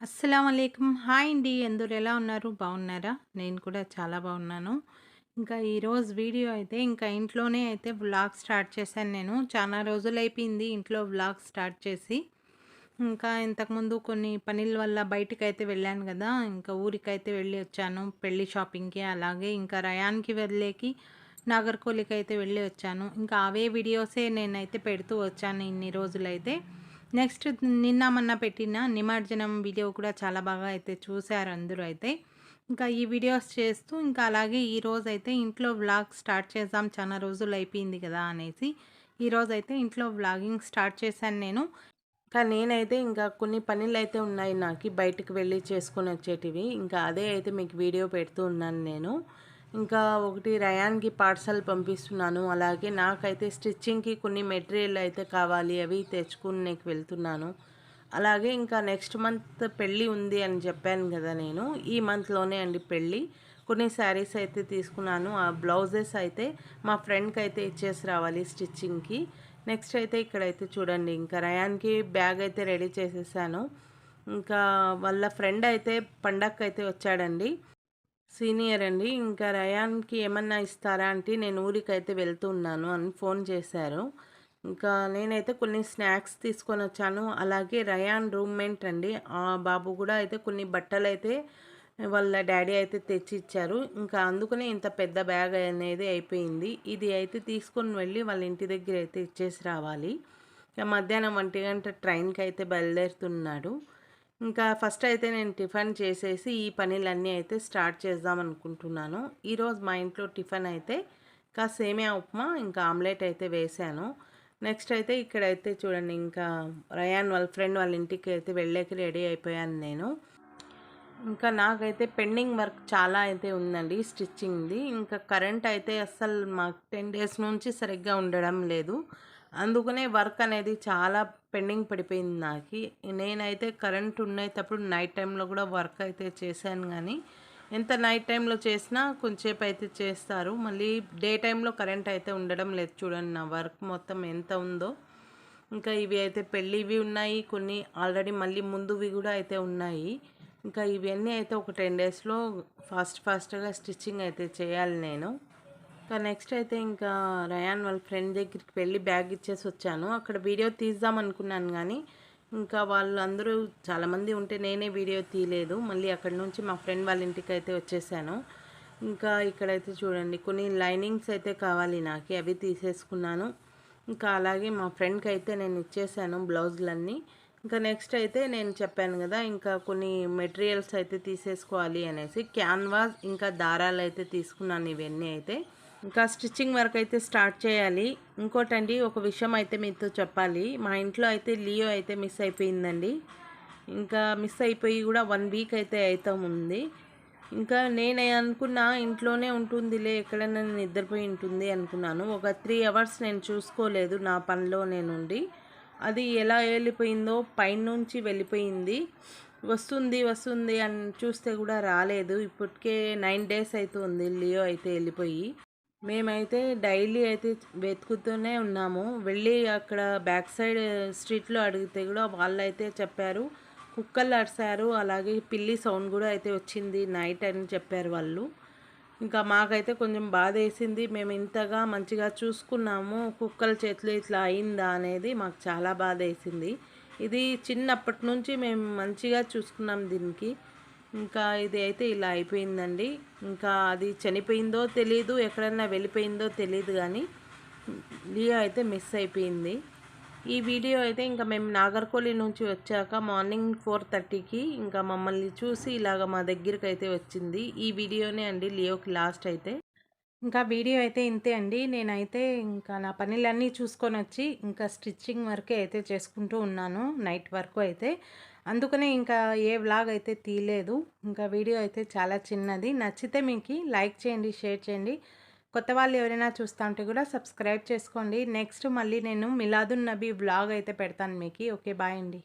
అస్సలామలైకుం. Hi అండి. అందరూ ఎలా ఉన్నారు? బాగున్నారా? నేను కూడా చాలా బాగున్నాను. ఇంకా ఈరోజు వీడియో అయితే ఇంకా ఇంట్లోనే అయితే వ్లాగ్ స్టార్ట్ చేశాను నేను. చాలా రోజులైపోయింది ఇంట్లో వ్లాగ్ స్టార్ట్ చేసి. ఇంకా ఇంతకుముందు కొన్ని పనుల వల్ల బయటికైతే వెళ్ళాను గదా! ఇంకా ఊరికైతే వెళ్ళి వచ్చాను. పెళ్లి షాపింగ్‌కి అలాగే ఇంకా రయాన్‌కి వెళ్ళేకి నాగర్కోలికైతే వెళ్ళి వచ్చాను. ఇంకా అవే వీడియోసే నేనైతే పెడుతూ వచ్చాను ఇన్ని రోజులైతే. నెక్స్ట్ నిన్న మొన్న పెట్టిన నిమజ్జనం వీడియో కూడా చాలా బాగా అయితే చూసారు అందరూ అయితే. ఇంకా ఈ వీడియోస్ చేస్తూ ఇంకా అలాగే ఈరోజైతే ఇంట్లో వ్లాగ్ స్టార్ట్ చేద్దాం చాలా రోజులు అయిపోయింది కదా అనేసి ఈరోజైతే ఇంట్లో వ్లాగింగ్ స్టార్ట్ చేశాను నేను. ఇంకా నేనైతే ఇంకా కొన్ని పనులైతే ఉన్నాయి నాకి బయటికి వెళ్ళి చేసుకొని వచ్చేటివి. ఇంకా అదే అయితే మీకు వీడియో పెడుతూ ఉన్నాను నేను. ఇంకా ఒకటి రయాన్‌కి పార్సెల్ పంపిస్తున్నాను. అలాగే నాకైతే స్టిచ్చింగ్‌కి కొన్ని మెటీరియల్ అయితే కావాలి. అవి తెచ్చుకునేకి వెళ్తున్నాను. అలాగే ఇంకా నెక్స్ట్ మంత్ పెళ్ళి ఉంది అని చెప్పాను కదా నేను. ఈ మంత్‌లోనే అండి పెళ్ళి. కొన్ని శారీస్ అయితే తీసుకున్నాను. ఆ బ్లౌజెస్ అయితే మా ఫ్రెండ్‌కి అయితే ఇచ్చేసి రావాలి స్టిచ్చింగ్‌కి. నెక్స్ట్ అయితే ఇక్కడైతే చూడండి ఇంకా రయాన్‌కి బ్యాగ్ అయితే రెడీ చేసేసాను. ఇంకా వాళ్ళ ఫ్రెండ్ అయితే పండగకైతే వచ్చాడండి. సీనియర్ అండి. ఇంకా రయాన్‌కి ఏమన్నా ఇస్తారా అంటే నేను ఊరికైతే వెళ్తూ ఉన్నాను అని ఫోన్ చేశారు. ఇంకా నేనైతే కొన్ని స్నాక్స్ తీసుకొనొచ్చాను. అలాగే రయాన్ రూమ్‌మేట్ అండి. ఆ బాబు కూడా అయితే కొన్ని బట్టలైతే వాళ్ళ డ్యాడీ అయితే తెచ్చి ఇచ్చారు. ఇంకా అందుకనే ఇంత పెద్ద బ్యాగ్ అనేది అయిపోయింది. ఇది అయితే తీసుకొని వెళ్ళి వాళ్ళ ఇంటి దగ్గర అయితే ఇచ్చేసి రావాలి. ఇక మధ్యాహ్నం 1 గంట ట్రైన్‌కి అయితే బయలుదేరుతున్నాడు. ఇంకా ఫస్ట్ అయితే నేను టిఫిన్ చేసేసి ఈ పనులన్నీ అయితే స్టార్ట్ చేద్దాం అనుకుంటున్నాను. ఈరోజు మా ఇంట్లో టిఫిన్ అయితే ఇంకా సేమియా ఉప్మా ఇంకా ఆమ్లెట్ అయితే వేశాను. నెక్స్ట్ అయితే ఇక్కడైతే చూడండి ఇంకా రయాన్ వాళ్ళ ఫ్రెండ్ వాళ్ళ ఇంటికి అయితే వెళ్ళేకి రెడీ అయిపోయాను నేను. ఇంకా నాకైతే పెండింగ్ వర్క్ చాలా అయితే ఉందండి స్టిచ్చింగ్‌ది. ఇంకా కరెంట్ అయితే అస్సలు మాకు 10 డేస్ నుంచి సరిగ్గా ఉండడం లేదు. అందుకనే వర్క్ అనేది చాలా పెండింగ్ పడిపోయింది నాకి. నేనైతే కరెంట్ ఉండేటప్పుడు నైట్ టైంలో కూడా వర్క్ అయితే చేశాను గానీ, ఎంత నైట్ టైంలో చేసినా కొంచెంసేపు అయితే చేస్తారు. మళ్ళీ డే టైంలో కరెంట్ అయితే ఉండడం లేదు. చూడండి నా వర్క్ మొత్తం ఎంత ఉందో. ఇంకా ఇవి అయితే పెళ్ళివి ఉన్నాయి. కొన్ని ఆల్రెడీ మళ్ళీ ముందువి కూడా అయితే ఉన్నాయి. ఇంకా ఇవన్నీ అయితే ఒక 10 డేస్‌లో ఫాస్ట్‌గా స్టిచ్చింగ్ అయితే చేయాలి నేను. ఇంకా నెక్స్ట్ అయితే ఇంకా రయాన్ వాళ్ళ ఫ్రెండ్ దగ్గరికి వెళ్ళి బ్యాగ్ ఇచ్చేసి వచ్చాను. అక్కడ వీడియో తీద్దాం అనుకున్నాను గానీ, ఇంకా వాళ్ళందరూ చాలామంది ఉంటే నేనే వీడియో తీయలేదు. మళ్ళీ అక్కడి నుంచి మా ఫ్రెండ్ వాళ్ళ ఇంటికైతే వచ్చేసాను. ఇంకా ఇక్కడైతే చూడండి కొన్ని లైనింగ్స్ అయితే కావాలి నాకి. అవి తీసేసుకున్నాను. ఇంకా అలాగే మా ఫ్రెండ్‌కి అయితే నేను ఇచ్చేసాను బ్లౌజులన్నీ. ఇంకా నెక్స్ట్ అయితే నేను చెప్పాను గదా! ఇంకా కొన్ని మెటీరియల్స్ అయితే తీసేసుకోవాలి అనేసి. క్యాన్వాస్ ఇంకా దారాలైతే తీసుకున్నాను ఇవన్నీ అయితే. ఇంకా స్టిచ్చింగ్ వర్క్ అయితే స్టార్ట్ చేయాలి. ఇంకోటండి ఒక విషయం అయితే మీతో చెప్పాలి. మా ఇంట్లో అయితే లియో అయితే మిస్ అయిపోయిందండి. ఇంకా మిస్ అయిపోయి కూడా 1 వీక్ అయితే అయితాముంది. ఇంకా నేనే అనుకున్నా ఇంట్లోనే ఉంటుందిలే ఎక్కడైనా నిద్రపోయి ఉంటుంది అనుకున్నాను. ఒక 3 అవర్స్ నేను చూసుకోలేదు నా పనిలో నేనుండి. అది ఎలా వెళ్ళిపోయిందో పైనుంచి వెళ్ళిపోయింది. వస్తుంది అని చూస్తే కూడా రాలేదు. ఇప్పటికే 9 డేస్ అవుతుంది లియో అయితే వెళ్ళిపోయి. మేమైతే డైలీ అయితే వెతుకుతూనే ఉన్నాము. వెళ్ళి అక్కడ బ్యాక్ సైడ్ స్ట్రీట్‌లో అడిగితే గూడా వాళ్ళైతే చెప్పారు. కుక్కలు అరిసారు. అలాగే పిల్లి సౌండ్ గూడా అయితే వచ్చింది నైట్ అని చెప్పారు వాళ్ళు. ఇంకా మాకైతే కొంచెం బాధేసింది. మేము ఇంతగా మంచిగా చూసుకున్నాము. కుక్కల చేతిలో ఇట్లా అయిందా అనేది మాకు చాలా బాధేసింది. ఇది చిన్నప్పటి నుంచి మేము మంచిగా చూసుకున్నాం దీనికి. ఇంకా ఇది అయితే ఇలా అయిపోయిందండి. ఇంకా అది చనిపోయిందో తెలీదు, ఎక్కడన్నా వెళ్ళిపోయిందో తెలీదు గానీ, లియో అయితే మిస్ అయిపోయింది. ఈ వీడియో అయితే ఇంకా మేము నాగర్కోలి నుంచి వచ్చాక మార్నింగ్ 4:30కి ఇంకా మమ్మల్ని చూసి ఇలాగ మా దగ్గరికైతే వచ్చింది. ఈ వీడియోనే అండి లియోకి లాస్ట్ అయితే. ఇంకా వీడియో అయితే ఇంతే అండి. నేనైతే ఇంకా నా పనులన్నీ చూసుకొనొచ్చి, ఇంకా స్టిచ్చింగ్ వరకే అయితే చేసుకుంటూ ఉన్నాను. నైట్ వరకు అయితే. అందుకనే ఇంకా ఏ వ్లాగ్ అయితే తీయలేదు. ఇంకా వీడియో అయితే చాలా చిన్నది. నచ్చితే మీకి లైక్ చేయండి, షేర్ చేయండి. కొత్త వాళ్ళు ఎవరైనా చూస్తా ఉంటే కూడా సబ్స్క్రైబ్ చేసుకోండి. నెక్స్ట్ మళ్ళీ నేను మిలాదున్ నబీ వ్లాగ్ అయితే పెడతాను మీకి. ఓకే. బాయ్ అండి.